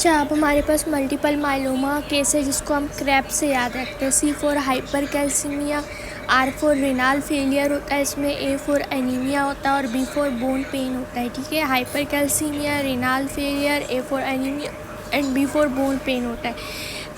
अच्छा, अब हमारे पास मल्टीपल माइलोमा केस है जिसको हम क्रैप से याद रखते हैं। C for hyper calcaemia, R for renal failure होता है इसमें, A फॉर एनीमिया होता है और B फॉर बोन पेन होता है। ठीक है, hypercalcaemia, renal failure, A for anaemia and B for bone pain होता है।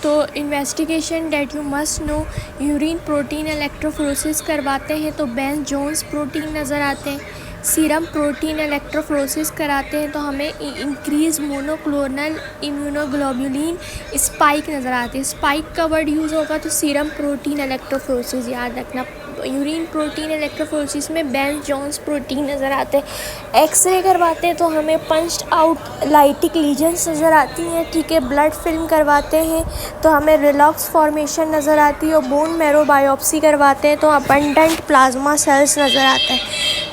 तो investigation that you must know, urine protein electrophoresis करवाते हैं तो बेंज जोन्स प्रोटीन नज़र आते हैं। सीरम प्रोटीन इलेक्ट्रोफोरेसिस कराते हैं तो हमें इंक्रीज मोनोक्लोनल इम्यूनोग्लोबुलिन स्पाइक नज़र आते हैं। स्पाइक का वर्ड यूज़ होगा तो सीरम प्रोटीन इलेक्ट्रोफोरेसिस याद रखना। यूरिन प्रोटीन इलेक्ट्रोफोरेसिस में बेंज जोन्स प्रोटीन नज़र आते हैं। एक्सरे करवाते हैं तो हमें पंच्ड आउट लाइटिक लीजन्स नज़र आती हैं। ठीक है, ब्लड फिल्म करवाते हैं तो हमें रिलॉक्स फॉर्मेशन नज़र आती है और बोन मैरो बायोप्सी करवाते हैं तो अबंडेंट प्लाज्मा सेल्स नज़र आता है।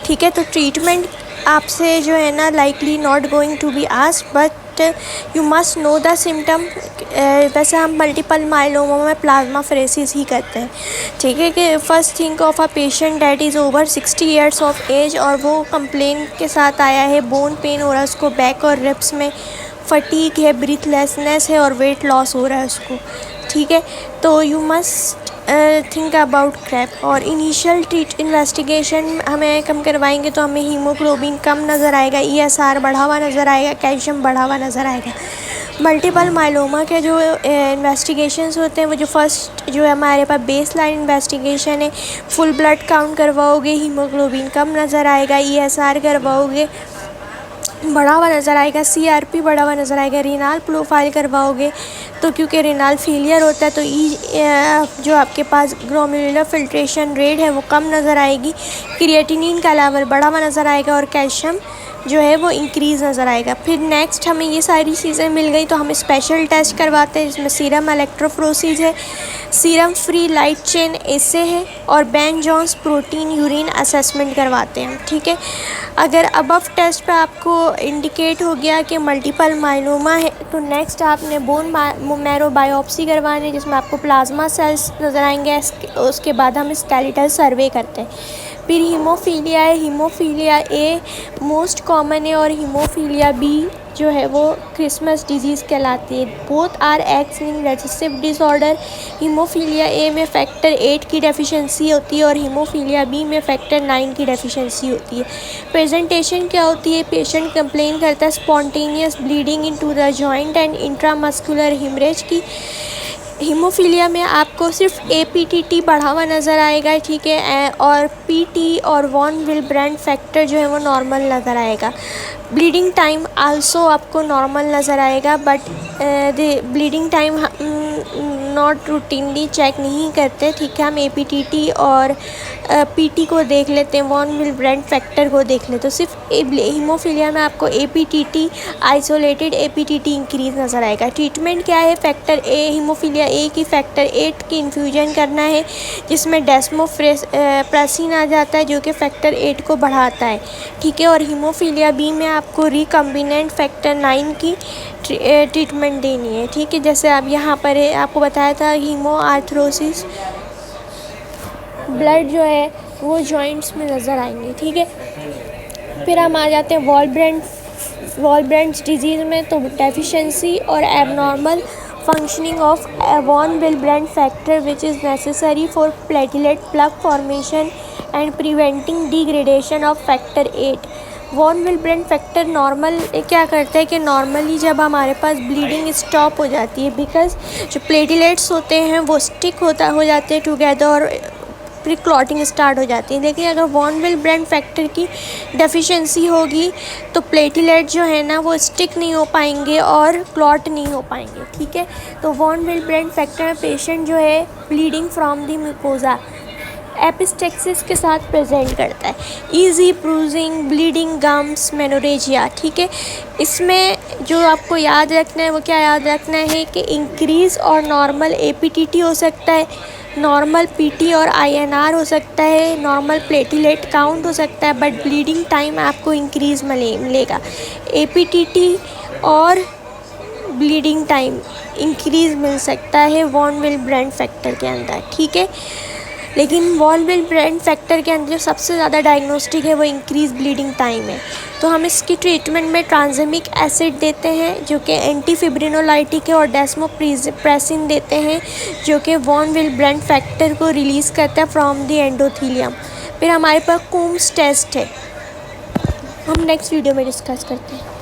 ठीक है, तो ट्रीटमेंट आपसे जो है ना likely not going to be asked but you must know the symptom. वैसे हम मल्टीपल माइलोमा में प्लाज्मा फेरेसिस ही करते हैं। ठीक है, कि first think of a patient that is over 60 years of age और वो कंप्लेन के साथ आया है, बोन पेन हो रहा है उसको बैक और रिब्स में, फटीग है, ब्रीथलेसनेस है और वेट लॉस हो रहा है उसको। ठीक है, तो you must think about CRAB. और इनिशियल इन्वेस्टिगेशन हमें कम करवाएंगे तो हमें हीमोग्लोबिन कम नज़र आएगा, ESR बढ़ा हुआ नज़र आएगा, कैल्शियम बढ़ा हुआ नज़र आएगा। मल्टीपल माइलोमा के जो इन्वेस्टिगेशंस होते हैं वो जो फर्स्ट जो है हमारे पास बेस लाइन इन्वेस्टिगेशन है, फुल ब्लड काउंट करवाओगे, हीमोग्लोबिन कम नज़र आएगा, ESR करवाओगे बढ़ा हुआ नज़र आएगा, CRP बढ़ा हुआ नज़र आएगा, रेनाल प्रोफाइल करवाओगे तो क्योंकि रेनाल फेलियर होता है तो जो आपके पास ग्लोमेरुलर फिल्ट्रेशन रेट है वो कम नज़र आएगी, क्रिएटिनिन का लेवल बढ़ा हुआ नज़र आएगा और कैल्शियम जो है वो इंक्रीज़ नज़र आएगा। फिर नेक्स्ट हमें ये सारी चीज़ें मिल गई तो हम स्पेशल टेस्ट करवाते हैं जिसमें सीरम इलेक्ट्रोफोरेसिस है, serum free light chain assay है और Bence Jones protein urine assessment करवाते हैं। ठीक है, अगर अबव टेस्ट पे आपको इंडिकेट हो गया कि मल्टीपल माइलोमा है तो नेक्स्ट आपने बोन मैरो बायोप्सी करवानी है जिसमें आपको प्लाज्मा सेल्स नज़र आएंगे। उसके बाद हम स्केलेटल सर्वे करते हैं। फिर हीमोफीलिया है, हीमोफीलिया ए मोस्ट कॉमन है और हीमोफीलिया बी जो है वो क्रिसमस डिजीज़ कहलाती है। Both are X linked recessive disorder. Haemophilia A में फैक्टर 8 की डेफिशिएंसी होती है और हीमोफीलिया बी में फैक्टर 9 की डेफिशिएंसी होती है। प्रेजेंटेशन क्या होती है, पेशेंट कंप्लेन करता है spontaneous bleeding into the joint and intramuscular haemorrhage की। हीमोफीलिया में आपको सिर्फ APTT बढ़ा हुआ नज़र आएगा। ठीक है, और PT और वॉन विल्ब्रेंड फैक्टर जो है वो नॉर्मल नज़र आएगा। ब्लीडिंग टाइम आल्सो आपको नॉर्मल नज़र आएगा but bleeding time not routinely check नहीं करते। ठीक है, हम APTT और PT को देख लेते हैं, वॉन विल्ब्रेंड फैक्टर को देख लेते हैं। तो सिर्फ हीमोफीलिया में आपको APTT आइसोलेटेड APTT इंक्रीज नज़र आएगा। ट्रीटमेंट क्या है, फैक्टर A हीमोफीलिया A की फैक्टर 8 की इन्फ्यूजन करना है जिसमें डेस्मोप्रेसिन आ जाता है जो कि फैक्टर 8 को बढ़ाता है। ठीक है, और हीमोफीलिया B में आपको रिकम्बिनेंट फैक्टर 9 की ट्रीटमेंट देनी है। ठीक है, जैसे आप यहाँ पर है आपको बताया था हीमो आर्थरोसिस ब्लड जो है वो जॉइंट्स में नज़र आएंगे। ठीक है, फिर हम आ जाते हैं वॉलब्रेंड्स डिजीज़ में। तो डेफिशिएंसी और abnormal functioning of von Willebrand factor which is necessary for platelet plug formation and preventing degradation of factor 8। Von Willebrand factor normal क्या करता है कि नॉर्मली जब हमारे पास ब्लीडिंग स्टॉप हो जाती है बिकॉज जो प्लेटलेट्स होते हैं वो स्टिक हो जाते हैं टुगेदर और फिर क्लॉटिंग स्टार्ट हो जाती है। लेकिन अगर वॉन विल्ब्रेंड फैक्टर की डेफिशिएंसी होगी तो प्लेटलेट जो है ना वो स्टिक नहीं हो पाएंगे और क्लॉट नहीं हो पाएंगे। ठीक है, तो वॉन विल्ब्रेंड फैक्टर में पेशेंट जो है bleeding from the mucosa epistaxis के साथ प्रेजेंट करता है, easy bruising, bleeding gums, menorrhagia. ठीक है, इसमें जो आपको याद रखना है वो क्या याद रखना है कि इंक्रीज़ और नॉर्मल APTT हो सकता है, नॉर्मल PT और INR हो सकता है, नॉर्मल प्लेटलेट काउंट हो सकता है बट ब्लीडिंग टाइम आपको इंक्रीज़ मिलेगा। APTT और ब्लीडिंग टाइम इंक्रीज़ मिल सकता है वॉन विल्ब्रेंड फैक्टर के अंदर। ठीक है, लेकिन वॉन विल ब्रेंट फैक्टर के अंदर जो सबसे ज़्यादा डायग्नोस्टिक है वो इंक्रीज ब्लीडिंग टाइम है। तो हम इसकी ट्रीटमेंट में ट्रांजेमिक एसिड देते हैं जो कि एंटी फिब्रिनोलाइटिक है, और डेस्मोप्रेसिन देते हैं जो कि वॉन विल ब्रेंट फैक्टर को रिलीज़ करता है फ्रॉम द एंडोथीलियम। फिर हमारे पास कूम्स टेस्ट है, हम नेक्स्ट वीडियो में डिस्कस करते हैं।